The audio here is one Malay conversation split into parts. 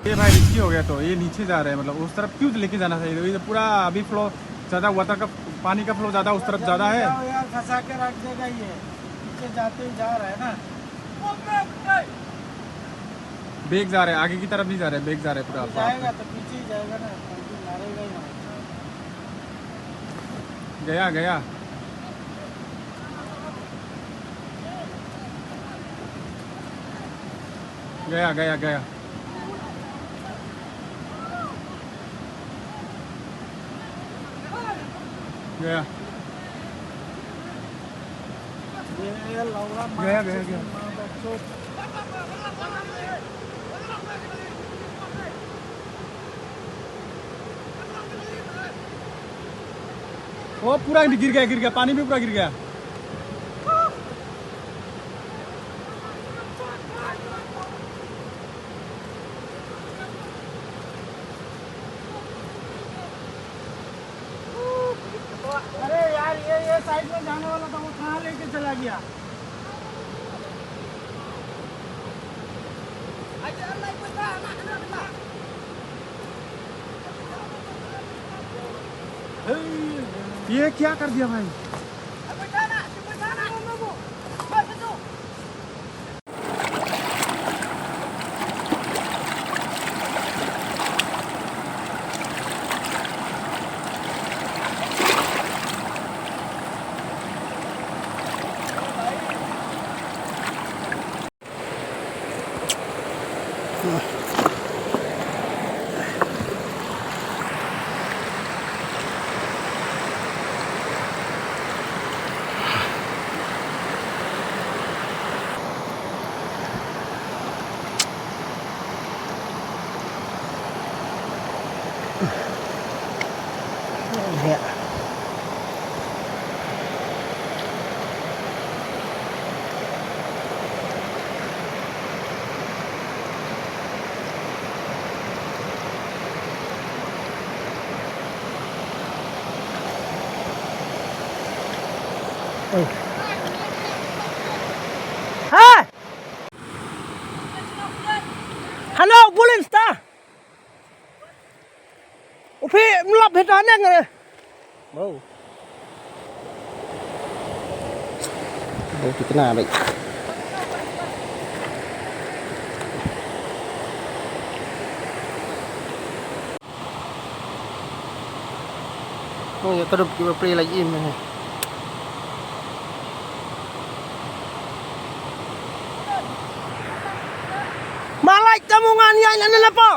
ये भाई रिस्की हो गया, तो ये नीचे जा रहे हैं, मतलब उस तरफ क्यों लेके जाना चाहिए? ये पूरा अभी फ्लो ज़्यादा, वाटर का पानी का फ्लो ज़्यादा उस तरफ ज़्यादा है यार, फंसा के रख देगा ये, पीछे जाते ही जा रहा है ना। बेग जा रहे हैं, आगे की तरफ नहीं जा रहे, बेग जा रहे पूरा। जाएगा तो पीछे ही जाएगा ना, मारेगा ही ना। गया गया गया गया गया गया गया गया गया। वो पूरा गिर गया, पानी भी पूरा गिर गया। अरे यार, ये साइड में जाने वाला था, वो कहाँ लेके चला गया? ये क्या कर दिया भाई? हाँ, हेलो पुलिस था, फिर मतलब भेटाने गए। Bau kiतना भाई? Oh ya terus kita play lagi ini. Malay kamu nganiaya na po.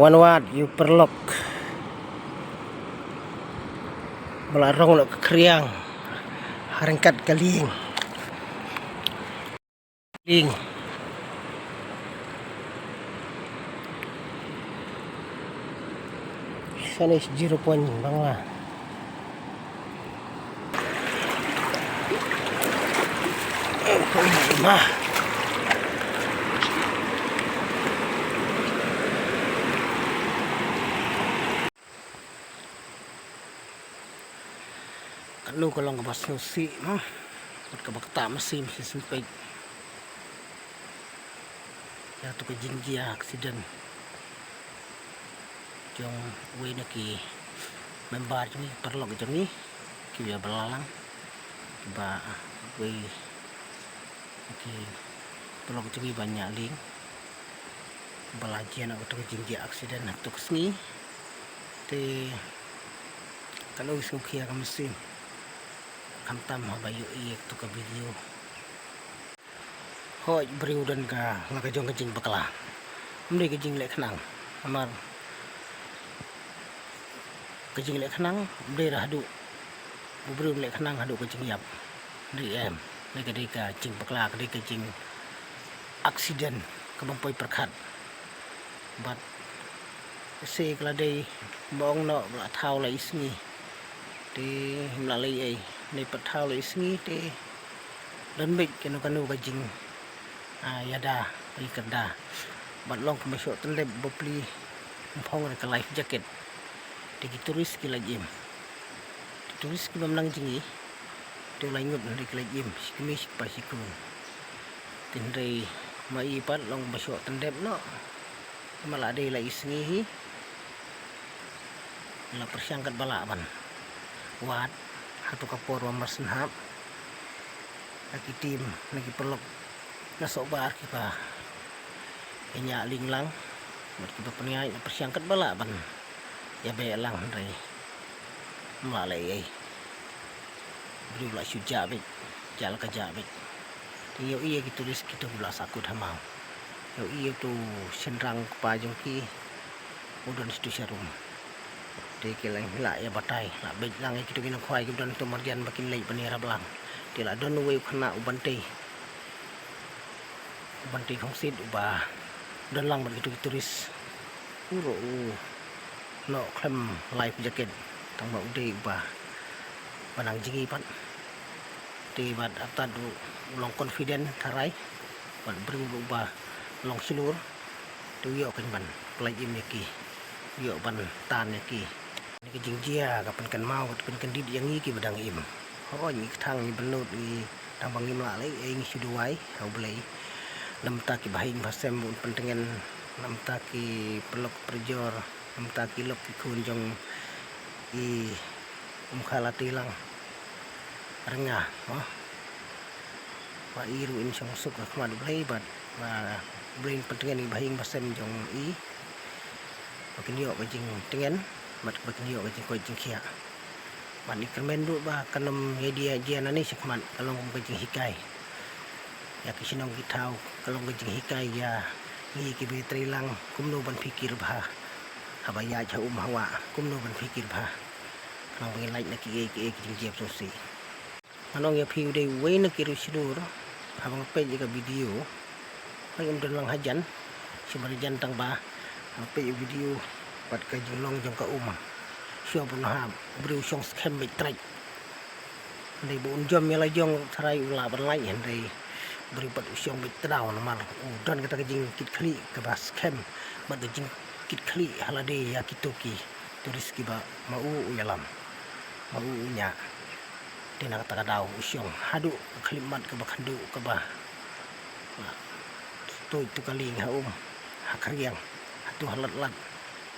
One watt you perlok. Belarong nak keriang. Harangkat kaling. Ling. Sana is 0 point bangla. Mah. Kalau kalau nggak pas nusi, berkebakta masih sempit. Ya tu kejinggi aksiden. Jong way na ki member ni perlok jong ni ki belalang ba way ki perlok jong ni banyak ling balajian aku tu kejinggi aksiden nak tu kesni te kalau isuki akan mesin kamtam bayu i tu ke video hoi beriu dan ka la ka jong ka jing bakala mde ka jing le khnang amar ka jing le khnang mde ra hadu beriu le khnang hadu ka jing yap di em le ka jing bakala ka jing accident ka bang poi perkhat bat se kala dei bong no la thau la isngi te himla lei ai nei pat thau la isngi te dan big kanu ka jing yada ikada bat long ka masuk tendep bopli mpong ka life jacket te ki turis ki lajim turis ki mamlang jingi te lai ngut ndi ki lajim sikmi sikpa sikun tindai mai pat long masuk tendep no mala de la isngi hi la persyangkat balaban wat hatu kapor wa marsenhap lagi tim lagi pelok nasok bar kita enya linglang mat kita peniai persyangkat balaban ya be lang re malai ai beri la suja be jal ka jabe yo iya gitu ris kita gula sakut hamau yo iya tu senrang pa jongki udon situ serum de kelang la ya batai la be lang kita gina khwai kita dan tu marjan makin lei panira belang dia la don we khna ubante không xịt và đơn lăng bật cái turis uro no klem life jacket tang mau de và nang jingi pat te bat after du long confident tharai bat bring ba long silur tu yo kan ban play im ki yo ban tan ki ni ke jingjia ka kan mau kan dit yang ki badang im ho ni thang ni benut ni tang bangim la lai ai suduai au blai namta ki bahing basem pentengen namta ki pelok perjor namta ki lok ki kunjong i khalati lang rengah wa iru in song suk khmad blai bat wa brain pentengen i bahing basem jong i makin yo ka jing tengen mat makin yo ka jing ko jing khia man ikremen du ba kanom media jian ani sekman kalong ka jing hikai ya kisinong gitau kalau gajing hikai ya ni ki betri lang kumno ban pikir bah habaya cha hawa kumno ban pikir bah nang bangin like na ki jing jep sosi anong ya piu dei we na ki rusidur habang pe ka video ang dan lang hajan si marijan tang ba pe video pat ka jing long jong ka sio pun ha bru song scam betrai dei bon jom ya la jong tharai ula ban lai hen dei beribat usiang betrau namar dan kata kejing kit kli ke bas kem mat kejing kit kli halade ya kitoki turis ki ba mau uyalam mau nya dina kata kadau usiang hadu kalimat ke bakhandu ke ba tu kali ha hakariang hatu halat lat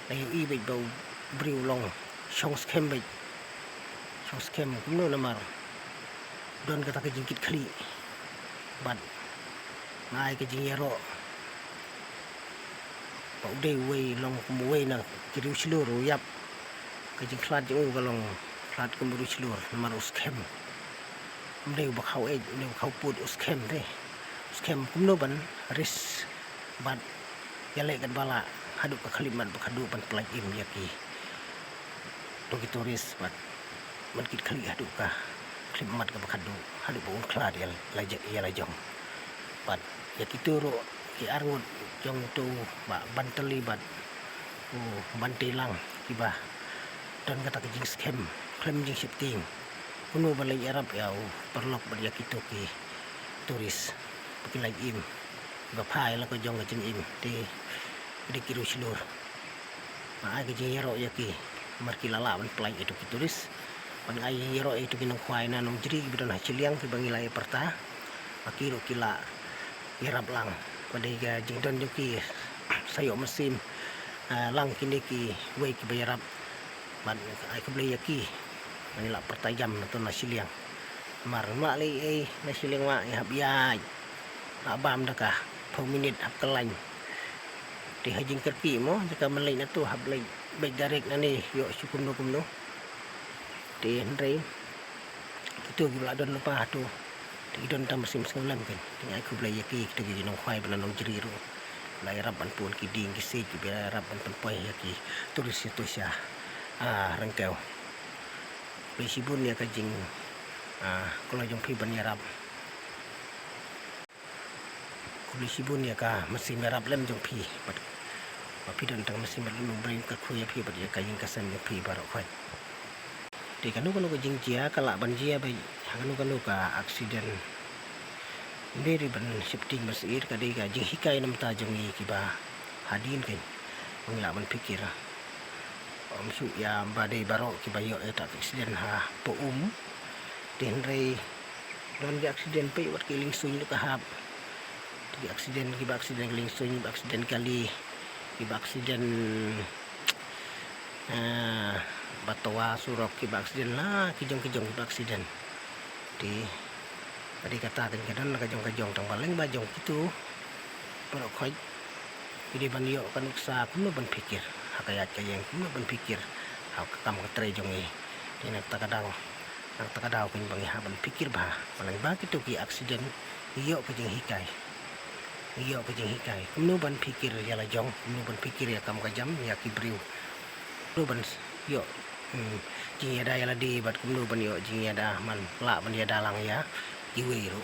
lai i be bau briu long song skem be song skem kuno namar dan kata kejing kit kli bat nai ke jing yaro pa ude we long kumwe na kiriu silur yap ke jing klat jung galong klat kumru silur mar uskem mde ba khau e ne khau put uskem de uskem kumno ban ris bat yale kan bala hadu ka khalimat ba khadu ban plaj im yaki to ki turis bat man kit khali hadu ka khalimat ka ba khadu hadu ba un klat ya la jong bat ya kituro ki arngut jong tu ba banteli bat bantilang kiba dan kata kejing scam klaim jing shifting kuno balai arab ya perlok ba ya kitu ki turis bikin lagi im ba phai la ko jong ka jing im te de kiru silur ma ai kejing yaro ya ki mar ki lala ban plai itu ki turis ban ai yaro itu kinong khwai na nong jri bidan hachiliang ki bangilai perta makiro kila irap lang pada ga jingdon joki sayo mesin lang kini ki we ki bayarap ban ai ko beli yaki manila pertajam to nasiliang mar ma le nasiliang ma hab yai abam da ka pau minit hab kelain di hajing kerki mo jika melai na tu hab lai baik direct na ni yo sukum no di ndai itu gula don lupa tu idon tam musim sekolah kan dengan aku beli yaki kita gigi nong khoi bela nong jeri ro lai rap ban pun ki ding ki se ki bela rap ban poi yaki tulis itu sya rengkau beli sibun ya kajing kalau jong pi ban yarap beli sibun ya ka mesin yarap lem jong pi pi dan tang mesin lem beri ka khu ya pi bat ya kajing kasan ya pi barok khoi di kanu ka jing jia kala ban jia bai kanu ka aksiden beri ban shifting masir ka dei ka jing hikai nam ta jong ni ki ba hadin kan mengila ban pikir su ya badai barok ki bayo eta aksiden ha po den rei don di aksiden pe wat ki ling suny ka hap di aksiden ki ba aksiden ling suny ba aksiden kali ki ba aksiden batawa surok ki ba aksiden lah kijong ki ba aksiden di tadi katakan kadang kajong tang paling bajong gitu barok khoi jadi banyo kan uksa kuno ban pikir hakayat kayeng kuno ban pikir hak kam katre jong ni nak takadang kun bangi ban pikir bah paling ba gitu ki aksiden iyo kajing hikai kuno ban pikir ya la jong kuno ban pikir ya kam kajam ya ki briu kuno ban yo jing ada ya la di bat kuno ban yo jing ada man la ban ya dalang ya iwe ro